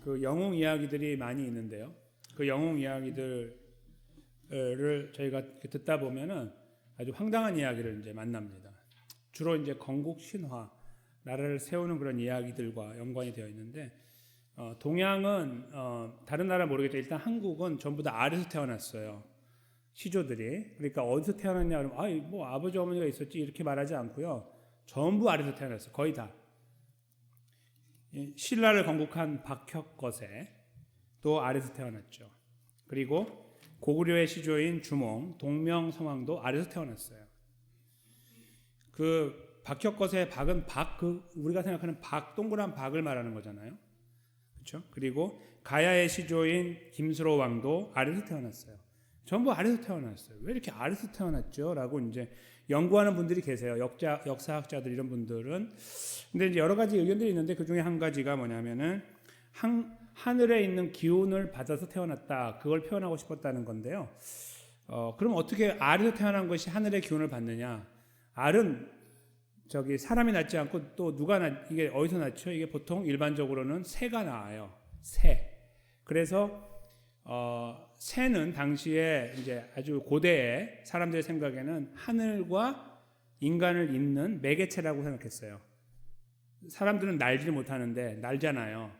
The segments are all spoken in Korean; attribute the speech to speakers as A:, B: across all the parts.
A: 그 영웅 이야기들이 많이 있는데요. 그 영웅 이야기들을 저희가 듣다 보면은 아주 황당한 이야기를 이제 만납니다. 주로 이제 건국 신화, 나라를 세우는 그런 이야기들과 연관이 되어 있는데, 동양은 다른 나라 모르겠죠. 일단 한국은 전부 다 아래서 태어났어요. 시조들이. 그러니까 어디서 태어났냐 그러면 뭐 아버지 어머니가 있었지 이렇게 말하지 않고요. 전부 아래서 태어났어요. 거의 다. 신라를 건국한 박혁거세 또 아래서 태어났죠. 그리고 고구려의 시조인 주몽, 동명성왕도 아래서 태어났어요. 그 박혁거세의 박은 우리가 생각하는 동그란 박을 말하는 거잖아요. 그렇죠? 그리고 가야의 시조인 김수로 왕도 아래서 태어났어요. 전부 아래서 태어났어요. 왜 이렇게 아래서 태어났죠? 라고 이제 연구하는 분들이 계세요. 역사학자들 이런 분들은. 근데 이제 여러 가지 의견들이 있는데 그 중에 한 가지가 뭐냐면은 하늘에 있는 기운을 받아서 태어났다. 그걸 표현하고 싶었다는 건데요. 그럼 어떻게 알에서 태어난 것이 하늘의 기운을 받느냐? 알은 사람이 낳지 않고 또 이게 어디서 낳죠? 이게 보통 일반적으로는 새가 낳아요. 새. 그래서 새는 당시에 이제 아주 고대에 사람들의 생각에는 하늘과 인간을 잇는 매개체라고 생각했어요. 사람들은 날지를 못하는데 날잖아요.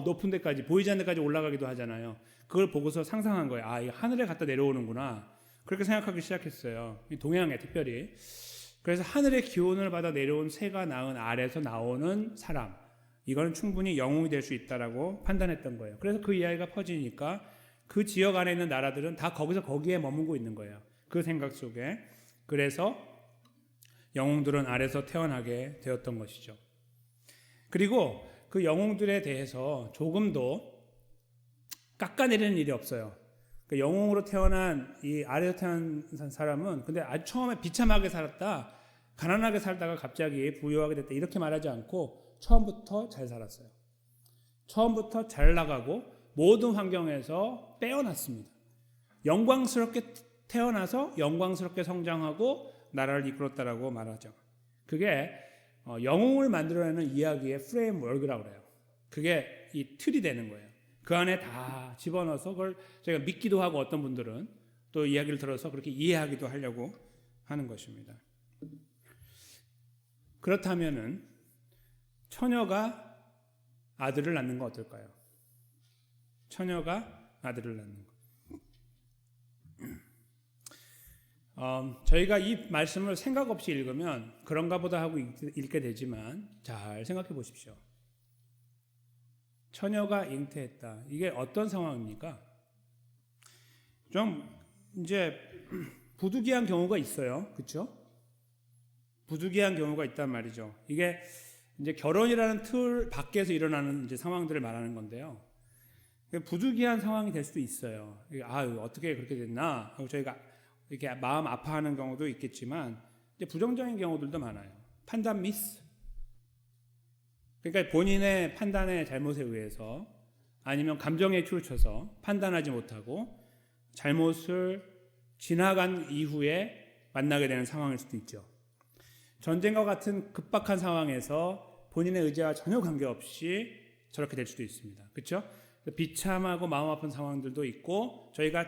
A: 높은 데까지, 보이지 않는 데까지 올라가기도 하잖아요. 그걸 보고서 상상한 거예요. 이거 하늘에 갖다 내려오는구나. 그렇게 생각하기 시작했어요. 동양에 특별히. 그래서 하늘의 기운을 받아 내려온 새가 낳은 알에서 나오는 사람, 이거는 충분히 영웅이 될 수 있다라고 판단했던 거예요. 그래서 그 이야기가 퍼지니까 그 지역 안에 있는 나라들은 다 거기에 머물고 있는 거예요. 그 생각 속에. 그래서 영웅들은 알에서 태어나게 되었던 것이죠. 그리고 그 영웅들에 대해서 조금도 깎아내리는 일이 없어요. 그 영웅으로 태어난 이 아래에서 태어난 사람은 근데 아주 처음에 비참하게 살았다, 가난하게 살다가 갑자기 부유하게 됐다 이렇게 말하지 않고 처음부터 잘 살았어요. 처음부터 잘 나가고 모든 환경에서 빼어났습니다. 영광스럽게 태어나서 영광스럽게 성장하고 나라를 이끌었다라고 말하죠. 그게 영웅을 만들어내는 이야기의 프레임워크라고 그래요. 그게 이 틀이 되는 거예요. 그 안에 다 집어넣어서 그걸 저희가 믿기도 하고 어떤 분들은 또 이야기를 들어서 그렇게 이해하기도 하려고 하는 것입니다. 그렇다면은 처녀가 아들을 낳는 건 어떨까요? 처녀가 아들을 낳는 것. 저희가 이 말씀을 생각 없이 읽으면 그런가 보다 하고 읽게 되지만 잘 생각해 보십시오. 처녀가 잉태했다. 이게 어떤 상황입니까? 좀 이제 부득이한 경우가 있어요. 그렇죠? 부득이한 경우가 있단 말이죠. 이게 이제 결혼이라는 틀 밖에서 일어나는 이제 상황들을 말하는 건데요. 부득이한 상황이 될 수도 있어요. 어떻게 그렇게 됐나 하고 저희가 이렇게 마음 아파하는 경우도 있겠지만 이제 부정적인 경우들도 많아요. 판단 미스. 그러니까 본인의 판단의 잘못에 의해서 아니면 감정에 치우쳐서 판단하지 못하고 잘못을 지나간 이후에 만나게 되는 상황일 수도 있죠. 전쟁과 같은 급박한 상황에서 본인의 의지와 전혀 관계없이 저렇게 될 수도 있습니다. 그렇죠? 비참하고 마음 아픈 상황들도 있고 저희가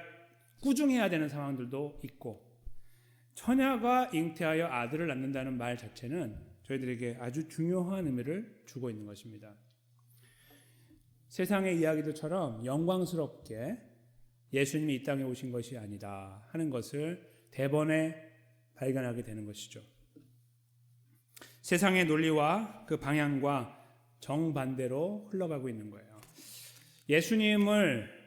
A: 꾸중해야 되는 상황들도 있고, 처녀가 잉태하여 아들을 낳는다는 말 자체는 저희들에게 아주 중요한 의미를 주고 있는 것입니다. 세상의 이야기들처럼 영광스럽게 예수님이 이 땅에 오신 것이 아니다 하는 것을 대번에 발견하게 되는 것이죠. 세상의 논리와 그 방향과 정반대로 흘러가고 있는 거예요. 예수님을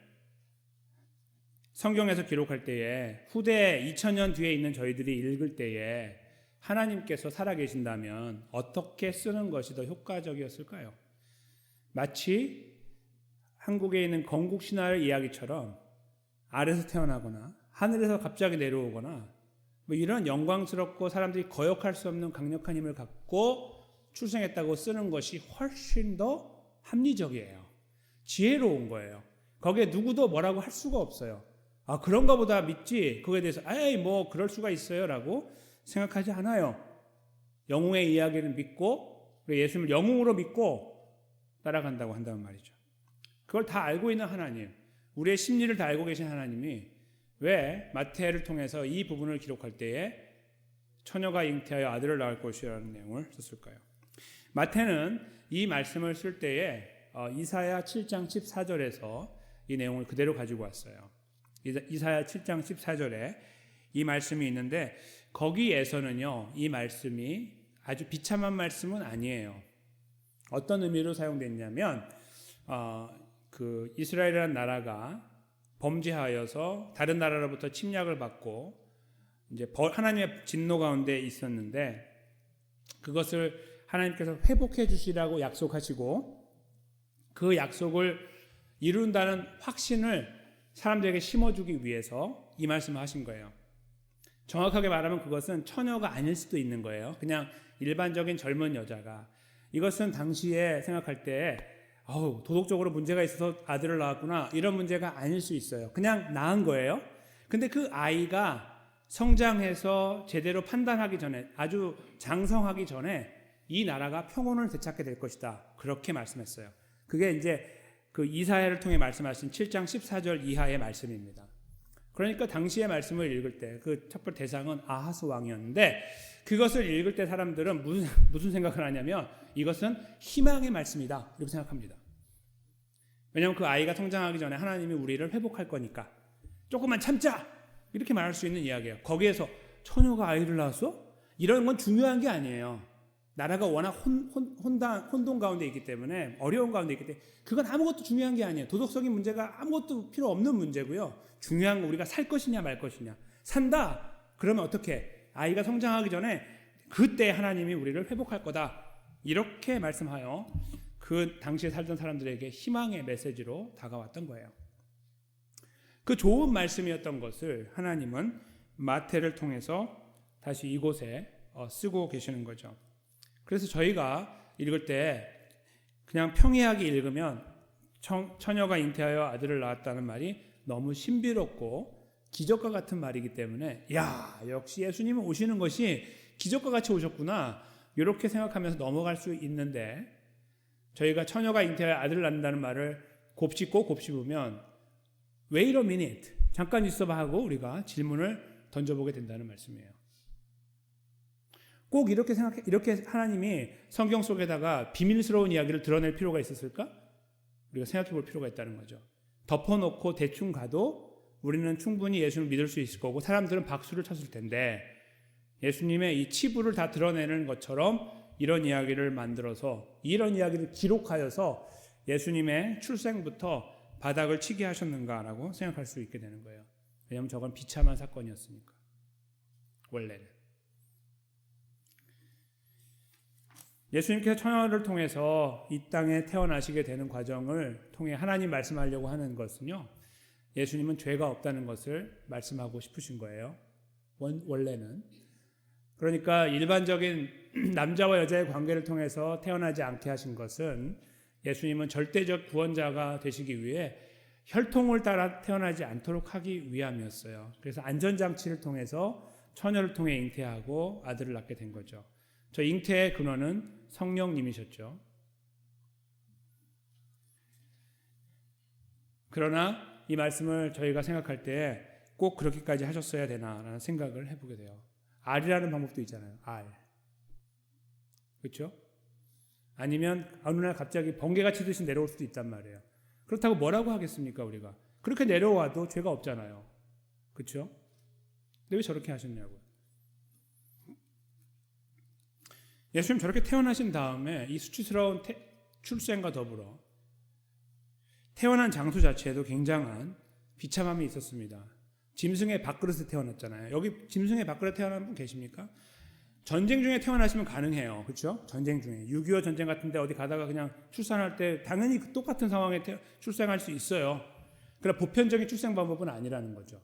A: 성경에서 기록할 때에 후대 2000년 뒤에 있는 저희들이 읽을 때에 하나님께서 살아계신다면 어떻게 쓰는 것이 더 효과적이었을까요? 마치 한국에 있는 건국 신화의 이야기처럼 아래에서 태어나거나 하늘에서 갑자기 내려오거나 뭐 이런 영광스럽고 사람들이 거역할 수 없는 강력한 힘을 갖고 출생했다고 쓰는 것이 훨씬 더 합리적이에요. 지혜로운 거예요. 거기에 누구도 뭐라고 할 수가 없어요. 그런가 보다 믿지, 그거에 대해서 뭐 그럴 수가 있어요 라고 생각하지 않아요. 영웅의 이야기를 믿고 예수님을 영웅으로 믿고 따라간다고 한다는 말이죠. 그걸 다 알고 있는 하나님, 우리의 심리를 다 알고 계신 하나님이 왜 마태를 통해서 이 부분을 기록할 때에 처녀가 잉태하여 아들을 낳을 것이라는 내용을 썼을까요? 마태는 이 말씀을 쓸 때에 이사야 7장 14절에서 이 내용을 그대로 가지고 왔어요. 이사야 7장 14절에 이 말씀이 있는데 거기에서는요, 이 말씀이 아주 비참한 말씀은 아니에요. 어떤 의미로 사용됐냐면 그 이스라엘이라는 나라가 범죄하여서 다른 나라로부터 침략을 받고 이제 하나님의 진노 가운데 있었는데 그것을 하나님께서 회복해 주시라고 약속하시고 그 약속을 이룬다는 확신을 사람들에게 심어주기 위해서 이 말씀을 하신 거예요. 정확하게 말하면 그것은 처녀가 아닐 수도 있는 거예요. 그냥 일반적인 젊은 여자가. 이것은 당시에 생각할 때 도덕적으로 문제가 있어서 아들을 낳았구나 이런 문제가 아닐 수 있어요. 그냥 낳은 거예요. 근데 그 아이가 성장해서 제대로 판단하기 전에, 아주 장성하기 전에 이 나라가 평온을 되찾게 될 것이다. 그렇게 말씀했어요. 그게 이제 그 이사야를 통해 말씀하신 7장 14절 이하의 말씀입니다. 그러니까 당시의 말씀을 읽을 때 그 첫 번째 대상은 아하스 왕이었는데 그것을 읽을 때 사람들은 무슨 생각을 하냐면 이것은 희망의 말씀이다 이렇게 생각합니다. 왜냐하면 그 아이가 성장하기 전에 하나님이 우리를 회복할 거니까 조금만 참자 이렇게 말할 수 있는 이야기예요. 거기에서 처녀가 아이를 낳았어? 이런 건 중요한 게 아니에요. 나라가 워낙 혼돈 가운데 있기 때문에 어려운 가운데 있기 때문에 그건 아무것도 중요한 게 아니에요. 도덕적인 문제가 아무것도 필요 없는 문제고요. 중요한 건 우리가 살 것이냐 말 것이냐. 산다. 그러면 어떻게? 아이가 성장하기 전에 그때 하나님이 우리를 회복할 거다. 이렇게 말씀하여 그 당시에 살던 사람들에게 희망의 메시지로 다가왔던 거예요. 그 좋은 말씀이었던 것을 하나님은 마태를 통해서 다시 이곳에 쓰고 계시는 거죠. 그래서 저희가 읽을 때 그냥 평이하게 읽으면 처녀가 잉태하여 아들을 낳았다는 말이 너무 신비롭고 기적과 같은 말이기 때문에 역시 예수님은 오시는 것이 기적과 같이 오셨구나 이렇게 생각하면서 넘어갈 수 있는데 저희가 처녀가 잉태하여 아들을 낳는다는 말을 곱씹고 곱씹으면 Wait a minute, 잠깐 있어봐 하고 우리가 질문을 던져보게 된다는 말씀이에요. 꼭 이렇게 하나님이 성경 속에다가 비밀스러운 이야기를 드러낼 필요가 있었을까? 우리가 생각해 볼 필요가 있다는 거죠. 덮어놓고 대충 가도 우리는 충분히 예수를 믿을 수 있을 거고 사람들은 박수를 쳤을 텐데 예수님의 이 치부를 다 드러내는 것처럼 이런 이야기를 만들어서 이런 이야기를 기록하여서 예수님의 출생부터 바닥을 치게 하셨는가라고 생각할 수 있게 되는 거예요. 왜냐하면 저건 비참한 사건이었으니까. 원래는. 예수님께서 처녀를 통해서 이 땅에 태어나시게 되는 과정을 통해 하나님 말씀하려고 하는 것은요. 예수님은 죄가 없다는 것을 말씀하고 싶으신 거예요. 원래는. 그러니까 일반적인 남자와 여자의 관계를 통해서 태어나지 않게 하신 것은 예수님은 절대적 구원자가 되시기 위해 혈통을 따라 태어나지 않도록 하기 위함이었어요. 그래서 안전장치를 통해서 처녀를 통해 잉태하고 아들을 낳게 된 거죠. 저 잉태의 근원은 성령님이셨죠. 그러나 이 말씀을 저희가 생각할 때 꼭 그렇게까지 하셨어야 되나라는 생각을 해보게 돼요. 알이라는 방법도 있잖아요. 알. 그렇죠? 아니면 어느 날 갑자기 번개가 치듯이 내려올 수도 있단 말이에요. 그렇다고 뭐라고 하겠습니까 우리가? 그렇게 내려와도 죄가 없잖아요. 그렇죠? 근데 왜 저렇게 하셨냐고요. 예수님 저렇게 태어나신 다음에 이 수치스러운 출생과 더불어 태어난 장소 자체에도 굉장한 비참함이 있었습니다. 짐승의 밥그릇에 태어났잖아요. 여기 짐승의 밥그릇에 태어난 분 계십니까? 전쟁 중에 태어나시면 가능해요. 그렇죠? 전쟁 중에. 6.25 전쟁 같은데 어디 가다가 그냥 출산할 때 당연히 그 똑같은 상황에 출생할 수 있어요. 그러나 보편적인 출생 방법은 아니라는 거죠.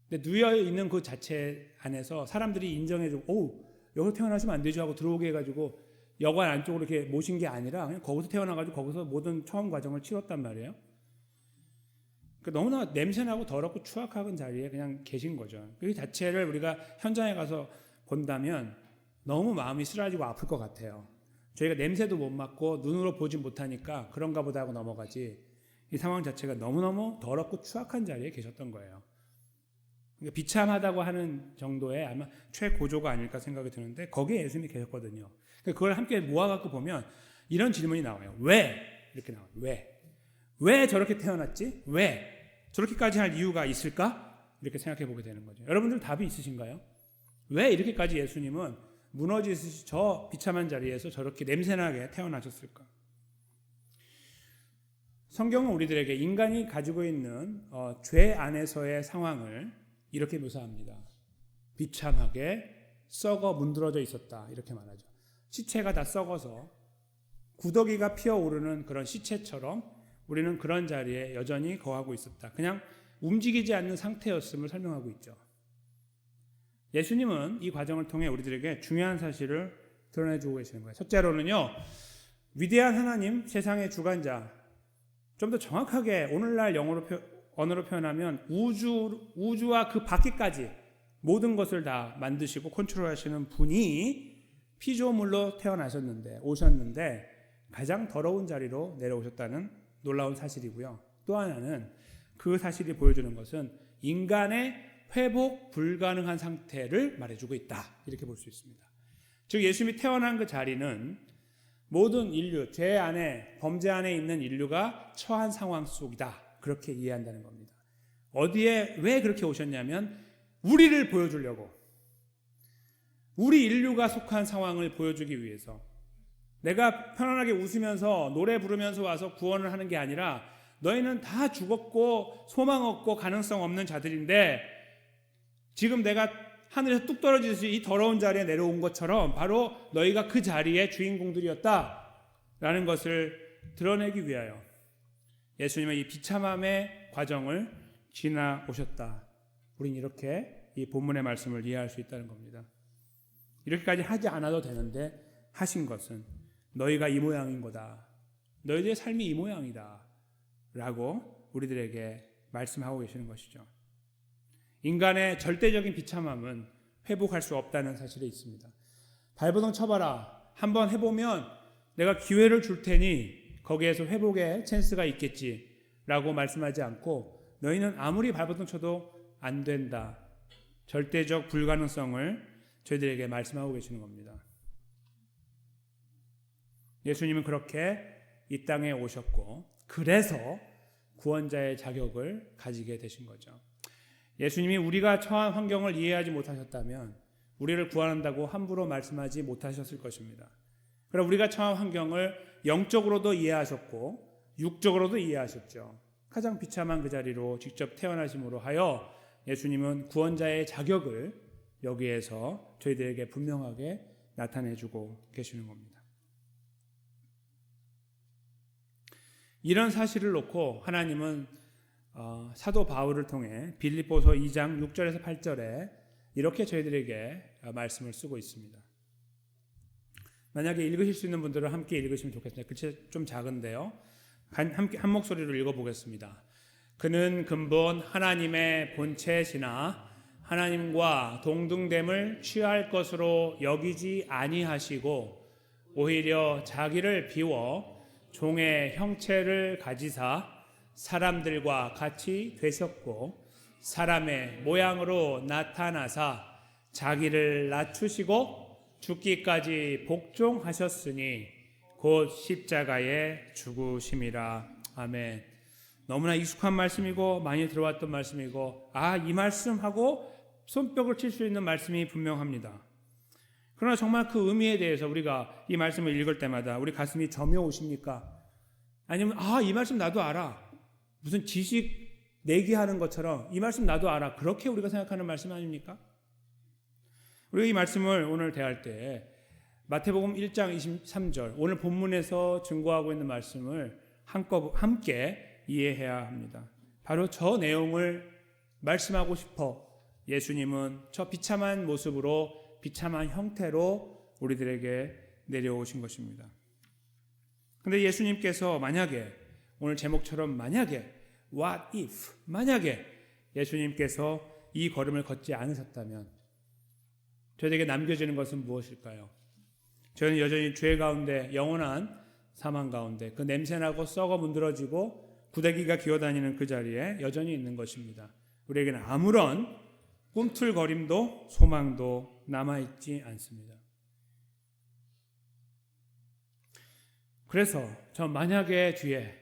A: 근데 누워 있는 그 자체 안에서 사람들이 인정해주고 여기서 태어나시면 안 되죠 하고 들어오게 해가지고 여관 안쪽으로 이렇게 모신 게 아니라 그냥 거기서 태어나가지고 거기서 모든 처음 과정을 치렀단 말이에요. 그러니까 너무나 냄새나고 더럽고 추악한 자리에 그냥 계신 거죠. 그 자체를 우리가 현장에 가서 본다면 너무 마음이 쓰라지고 아플 것 같아요. 저희가 냄새도 못 맡고 눈으로 보지 못하니까 그런가 보다 하고 넘어가지 이 상황 자체가 너무너무 더럽고 추악한 자리에 계셨던 거예요. 그러니까 비참하다고 하는 정도의 아마 최고조가 아닐까 생각이 드는데 거기에 예수님이 계셨거든요. 그러니까 그걸 함께 모아갖고 보면 이런 질문이 나와요. 왜? 이렇게 나와요. 왜? 왜 저렇게 태어났지? 왜? 저렇게까지 할 이유가 있을까? 이렇게 생각해 보게 되는 거죠. 여러분들 답이 있으신가요? 왜 이렇게까지 예수님은 무너지듯이 저 비참한 자리에서 저렇게 냄새나게 태어나셨을까? 성경은 우리들에게 인간이 가지고 있는 죄 안에서의 상황을 이렇게 묘사합니다. 비참하게 썩어 문드러져 있었다 이렇게 말하죠. 시체가 다 썩어서 구더기가 피어오르는 그런 시체처럼 우리는 그런 자리에 여전히 거하고 있었다. 그냥 움직이지 않는 상태였음을 설명하고 있죠. 예수님은 이 과정을 통해 우리들에게 중요한 사실을 드러내주고 계시는 거예요. 첫째로는요, 위대한 하나님, 세상의 주관자, 좀 더 정확하게 오늘날 언어로 표현하면 우주와 그 밖에까지 모든 것을 다 만드시고 컨트롤하시는 분이 피조물로 오셨는데 가장 더러운 자리로 내려오셨다는 놀라운 사실이고요. 또 하나는 그 사실이 보여주는 것은 인간의 회복 불가능한 상태를 말해주고 있다. 이렇게 볼 수 있습니다. 즉 예수님이 태어난 그 자리는 모든 인류, 죄 안에, 범죄 안에 있는 인류가 처한 상황 속이다. 그렇게 이해한다는 겁니다. 어디에 왜 그렇게 오셨냐면 우리를 보여주려고, 우리 인류가 속한 상황을 보여주기 위해서, 내가 편안하게 웃으면서 노래 부르면서 와서 구원을 하는 게 아니라 너희는 다 죽었고 소망 없고 가능성 없는 자들인데 지금 내가 하늘에서 뚝 떨어지듯이 이 더러운 자리에 내려온 것처럼 바로 너희가 그 자리의 주인공들이었다라는 것을 드러내기 위하여 예수님의 이 비참함의 과정을 지나오셨다. 우린 이렇게 이 본문의 말씀을 이해할 수 있다는 겁니다. 이렇게까지 하지 않아도 되는데 하신 것은 너희가 이 모양인 거다. 너희들의 삶이 이 모양이다. 라고 우리들에게 말씀하고 계시는 것이죠. 인간의 절대적인 비참함은 회복할 수 없다는 사실이 있습니다. 발버둥 쳐봐라. 한번 해보면 내가 기회를 줄 테니 거기에서 회복의 찬스가 있겠지 라고 말씀하지 않고 너희는 아무리 발버둥 쳐도 안 된다. 절대적 불가능성을 저희들에게 말씀하고 계시는 겁니다. 예수님은 그렇게 이 땅에 오셨고 그래서 구원자의 자격을 가지게 되신 거죠. 예수님이 우리가 처한 환경을 이해하지 못하셨다면 우리를 구원한다고 함부로 말씀하지 못하셨을 것입니다. 그러나 우리가 처한 환경을 영적으로도 이해하셨고 육적으로도 이해하셨죠. 가장 비참한 그 자리로 직접 태어나심으로 하여 예수님은 구원자의 자격을 여기에서 저희들에게 분명하게 나타내주고 계시는 겁니다. 이런 사실을 놓고 하나님은 사도 바울을 통해 빌립보서 2장 6절에서 8절에 이렇게 저희들에게 말씀을 쓰고 있습니다. 만약에 읽으실 수 있는 분들은 함께 읽으시면 좋겠습니다. 글씨 좀 작은데요. 한 목소리로 읽어보겠습니다. 그는 근본 하나님의 본체시나 하나님과 동등됨을 취할 것으로 여기지 아니하시고 오히려 자기를 비워 종의 형체를 가지사 사람들과 같이 되셨고 사람의 모양으로 나타나사 자기를 낮추시고 죽기까지 복종하셨으니 곧 십자가에 죽으심이라. 아멘. 너무나 익숙한 말씀이고 많이 들어왔던 말씀이고 이 말씀하고 손뼉을 칠 수 있는 말씀이 분명합니다. 그러나 정말 그 의미에 대해서 우리가 이 말씀을 읽을 때마다 우리 가슴이 저며오십니까? 아니면 이 말씀 나도 알아. 무슨 지식 내기하는 것처럼 이 말씀 나도 알아. 그렇게 우리가 생각하는 말씀 아닙니까? 우리가 이 말씀을 오늘 대할 때 마태복음 1장 23절 오늘 본문에서 증거하고 있는 말씀을 함께 이해해야 합니다. 바로 저 내용을 말씀하고 싶어 예수님은 저 비참한 모습으로 비참한 형태로 우리들에게 내려오신 것입니다. 그런데 예수님께서 만약에 오늘 제목처럼 만약에 what if 만약에 예수님께서 이 걸음을 걷지 않으셨다면 저에게 남겨지는 것은 무엇일까요? 저희는 여전히 죄 가운데, 영원한 사망 가운데, 그 냄새나고 썩어 문드러지고 구데기가 기어다니는 그 자리에 여전히 있는 것입니다. 우리에게는 아무런 꿈틀거림도 소망도 남아있지 않습니다. 그래서 저 만약에 뒤에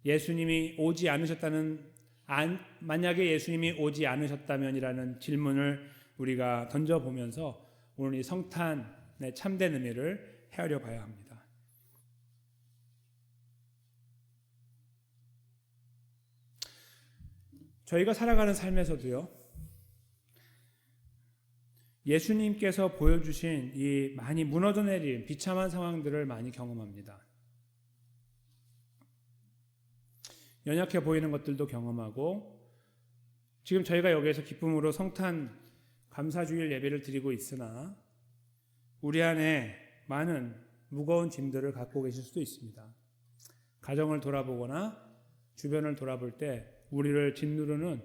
A: 예수님이 오지 않으셨다면이라는 질문을 우리가 던져보면서 오늘 이 성탄의 참된 의미를 헤아려 봐야 합니다. 저희가 살아가는 삶에서도요, 예수님께서 보여주신 이 많이 무너져 내린 비참한 상황들을 많이 경험합니다. 연약해 보이는 것들도 경험하고, 지금 저희가 여기에서 기쁨으로 성탄 감사주일 예배를 드리고 있으나 우리 안에 많은 무거운 짐들을 갖고 계실 수도 있습니다. 가정을 돌아보거나 주변을 돌아볼 때 우리를 짓누르는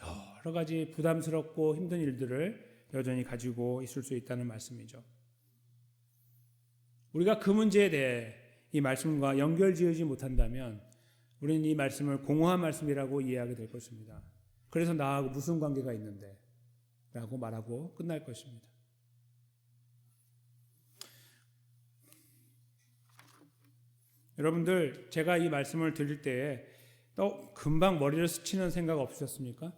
A: 여러 가지 부담스럽고 힘든 일들을 여전히 가지고 있을 수 있다는 말씀이죠. 우리가 그 문제에 대해 이 말씀과 연결지으지 못한다면 우리는 이 말씀을 공허한 말씀이라고 이해하게 될 것입니다. 그래서 나하고 무슨 관계가 있는데? 라고 말하고 끝날 것입니다. 여러분들, 제가 이 말씀을 드릴 때에 또 금방 머리를 스치는 생각 없으셨습니까?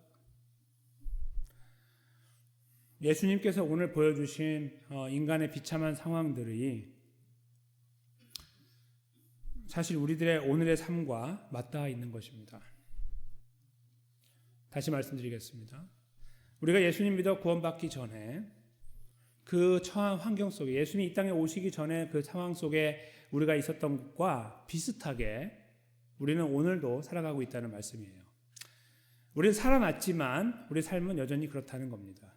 A: 예수님께서 오늘 보여주신 인간의 비참한 상황들이 사실 우리들의 오늘의 삶과 맞닿아 있는 것입니다. 다시 말씀드리겠습니다. 우리가 예수님 믿어 구원받기 전에 그 처한 환경 속에, 예수님 이 땅에 오시기 전에 그 상황 속에 우리가 있었던 것과 비슷하게 우리는 오늘도 살아가고 있다는 말씀이에요. 우리는 살아났지만 우리 삶은 여전히 그렇다는 겁니다.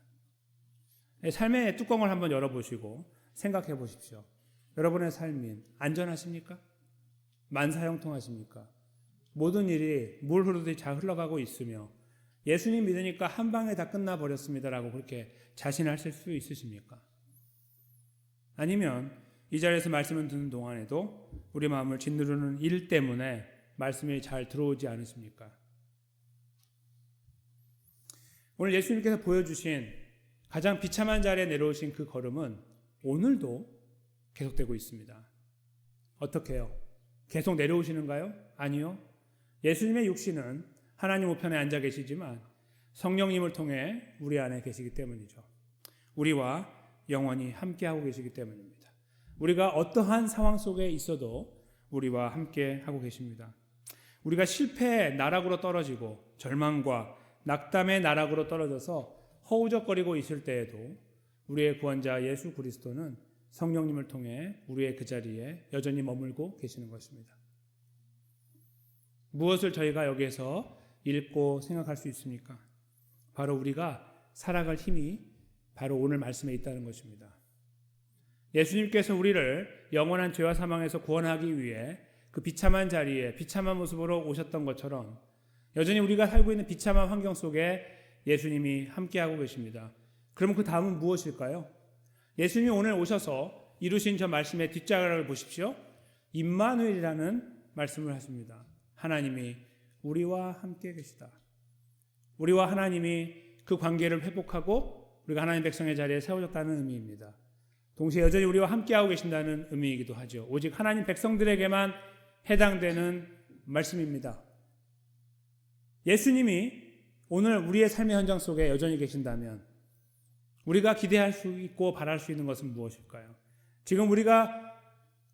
A: 삶의 뚜껑을 한번 열어보시고 생각해 보십시오. 여러분의 삶이 안전하십니까? 만사형통하십니까? 모든 일이 물 흐르듯이 잘 흘러가고 있으며 예수님 믿으니까 한 방에 다 끝나버렸습니다라고 그렇게 자신하실 수 있으십니까? 아니면 이 자리에서 말씀을 듣는 동안에도 우리 마음을 짓누르는 일 때문에 말씀이 잘 들어오지 않으십니까? 오늘 예수님께서 보여주신 가장 비참한 자리에 내려오신 그 걸음은 오늘도 계속되고 있습니다. 어떻게 해요? 계속 내려오시는가요? 아니요. 예수님의 육신은 하나님 우편에 앉아 계시지만 성령님을 통해 우리 안에 계시기 때문이죠. 우리와 영원히 함께하고 계시기 때문입니다. 우리가 어떠한 상황 속에 있어도 우리와 함께하고 계십니다. 우리가 실패의 나락으로 떨어지고 절망과 낙담의 나락으로 떨어져서 허우적거리고 있을 때에도 우리의 구원자 예수 그리스도는 성령님을 통해 우리의 그 자리에 여전히 머물고 계시는 것입니다. 무엇을 저희가 여기에서 읽고 생각할 수 있습니까? 바로 우리가 살아갈 힘이 바로 오늘 말씀에 있다는 것입니다. 예수님께서 우리를 영원한 죄와 사망에서 구원하기 위해 그 비참한 자리에 비참한 모습으로 오셨던 것처럼 여전히 우리가 살고 있는 비참한 환경 속에 예수님이 함께하고 계십니다. 그러면 그 다음은 무엇일까요? 예수님이 오늘 오셔서 이루신 저 말씀의 뒷자락을 보십시오. 임마누엘이라는 말씀을 하십니다. 하나님이 우리와 함께 계시다. 우리와 하나님이 그 관계를 회복하고 우리가 하나님 백성의 자리에 세워졌다는 의미입니다. 동시에 여전히 우리와 함께하고 계신다는 의미이기도 하죠. 오직 하나님 백성들에게만 해당되는 말씀입니다. 예수님이 오늘 우리의 삶의 현장 속에 여전히 계신다면 우리가 기대할 수 있고 바랄 수 있는 것은 무엇일까요? 지금 우리가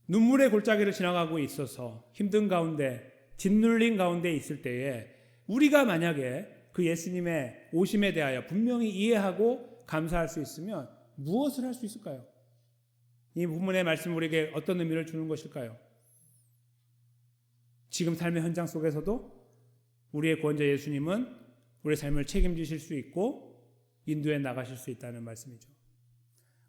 A: 눈물의 골짜기를 지나가고 있어서 힘든 가운데 짓눌린 가운데 있을 때에 우리가 만약에 그 예수님의 오심에 대하여 분명히 이해하고 감사할 수 있으면 무엇을 할 수 있을까요? 이 본문의 말씀 우리에게 어떤 의미를 주는 것일까요? 지금 삶의 현장 속에서도 우리의 구원자 예수님은 우리의 삶을 책임지실 수 있고 인도해 나가실 수 있다는 말씀이죠.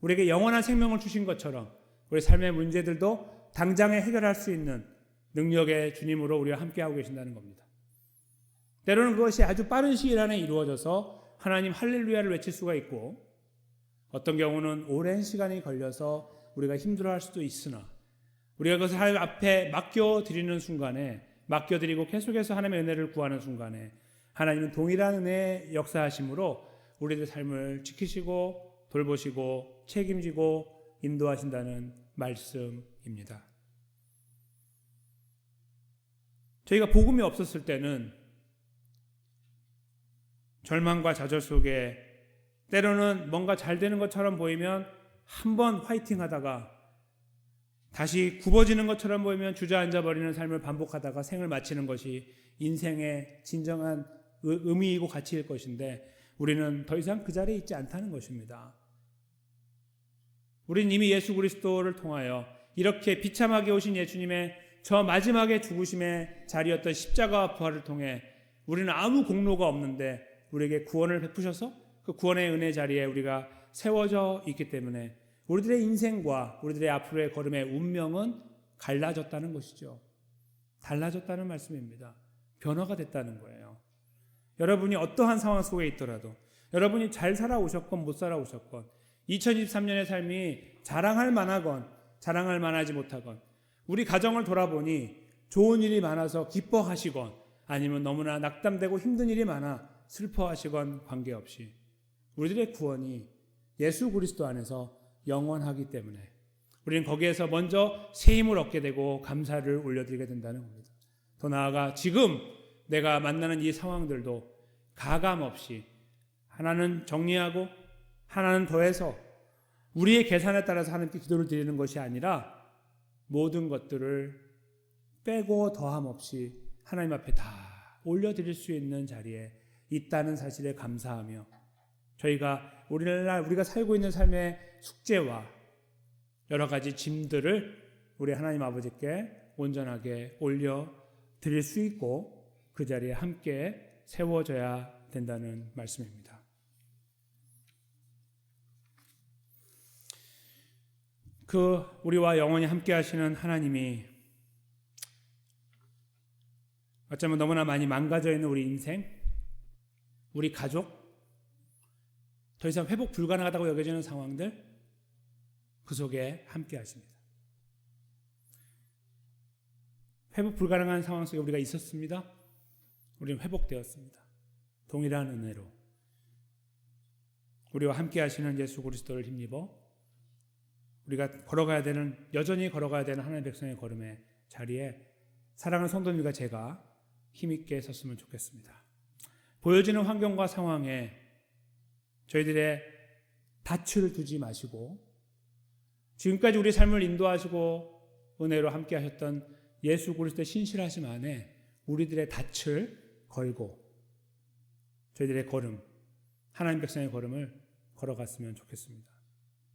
A: 우리에게 영원한 생명을 주신 것처럼 우리 삶의 문제들도 당장에 해결할 수 있는 능력의 주님으로 우리와 함께하고 계신다는 겁니다. 때로는 그것이 아주 빠른 시일 안에 이루어져서 하나님 할렐루야를 외칠 수가 있고 어떤 경우는 오랜 시간이 걸려서 우리가 힘들어할 수도 있으나 우리가 그것을 하나님 앞에 맡겨드리는 순간에, 맡겨드리고 계속해서 하나님의 은혜를 구하는 순간에 하나님은 동일한 은혜의 역사하심으로 우리들의 삶을 지키시고 돌보시고 책임지고 인도하신다는 말씀입니다. 저희가 복음이 없었을 때는 절망과 좌절 속에 때로는 뭔가 잘 되는 것처럼 보이면 한번 화이팅 하다가 다시 굽어지는 것처럼 보이면 주저앉아 버리는 삶을 반복하다가 생을 마치는 것이 인생의 진정한 의미이고 가치일 것인데 우리는 더 이상 그 자리에 있지 않다는 것입니다. 우리는 이미 예수 그리스도를 통하여 이렇게 비참하게 오신 예수님의 저 마지막에 죽으심의 자리였던 십자가와 부활을 통해 우리는 아무 공로가 없는데 우리에게 구원을 베푸셔서 그 구원의 은혜 자리에 우리가 세워져 있기 때문에 우리들의 인생과 우리들의 앞으로의 걸음의 운명은 갈라졌다는 것이죠. 달라졌다는 말씀입니다. 변화가 됐다는 거예요. 여러분이 어떠한 상황 속에 있더라도 여러분이 잘 살아오셨건 못 살아오셨건 2023년의 삶이 자랑할 만하건 자랑할 만하지 못하건 우리 가정을 돌아보니 좋은 일이 많아서 기뻐하시건 아니면 너무나 낙담되고 힘든 일이 많아 슬퍼하시건 관계없이 우리들의 구원이 예수 그리스도 안에서 영원하기 때문에 우리는 거기에서 먼저 새 힘을 얻게 되고 감사를 올려드리게 된다는 겁니다. 더 나아가 지금 내가 만나는 이 상황들도 가감없이 하나는 정리하고 하나는 더해서 우리의 계산에 따라서 하나님께 기도를 드리는 것이 아니라 모든 것들을 빼고 더함 없이 하나님 앞에 다 올려드릴 수 있는 자리에 있다는 사실에 감사하며 저희가 오늘날 우리가 살고 있는 삶의 숙제와 여러 가지 짐들을 우리 하나님 아버지께 온전하게 올려드릴 수 있고 그 자리에 함께 세워져야 된다는 말씀입니다. 그 우리와 영원히 함께 하시는 하나님이 어쩌면 너무나 많이 망가져 있는 우리 인생, 우리 가족, 더 이상 회복 불가능하다고 여겨지는 상황들 그 속에 함께 하십니다. 회복 불가능한 상황 속에 우리가 있었습니다. 우리는 회복되었습니다. 동일한 은혜로 우리와 함께 하시는 예수 그리스도를 힘입어 우리가 여전히 걸어가야 되는 하나님의 백성의 걸음의 자리에 사랑하는 성도님과 제가 힘있게 섰으면 좋겠습니다. 보여지는 환경과 상황에 저희들의 닻을 두지 마시고 지금까지 우리 삶을 인도하시고 은혜로 함께 하셨던 예수 그리스도의 신실하심 안에 우리들의 닻을 걸고 저희들의 걸음, 하나님 백성의 걸음을 걸어갔으면 좋겠습니다.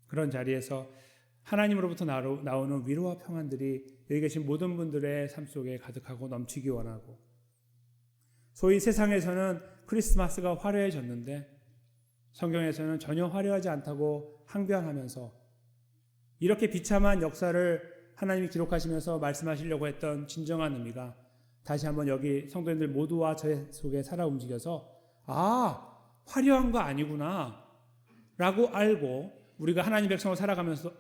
A: 그런 자리에서 하나님으로부터 나오는 위로와 평안들이 여기 계신 모든 분들의 삶 속에 가득하고 넘치기 원하고 소위 세상에서는 크리스마스가 화려해졌는데 성경에서는 전혀 화려하지 않다고 항변하면서 이렇게 비참한 역사를 하나님이 기록하시면서 말씀하시려고 했던 진정한 의미가 다시 한번 여기 성도님들 모두와 저 속에 살아 움직여서 화려한 거 아니구나 라고 알고 우리가 하나님 백성으로 살아가면서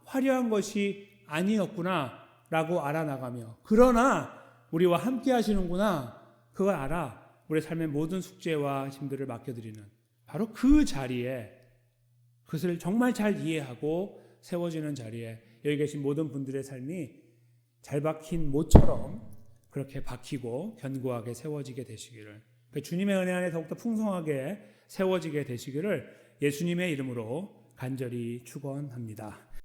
A: 화려한 것이 아니었구나 라고 알아나가며 그러나 우리와 함께 하시는구나 그걸 알아 우리 삶의 모든 숙제와 힘들을 맡겨드리는 바로 그 자리에 그것을 정말 잘 이해하고 세워지는 자리에 여기 계신 모든 분들의 삶이 잘 박힌 모처럼 그렇게 박히고 견고하게 세워지게 되시기를 주님의 은혜 안에 더욱더 풍성하게 세워지게 되시기를 예수님의 이름으로 간절히 축원합니다.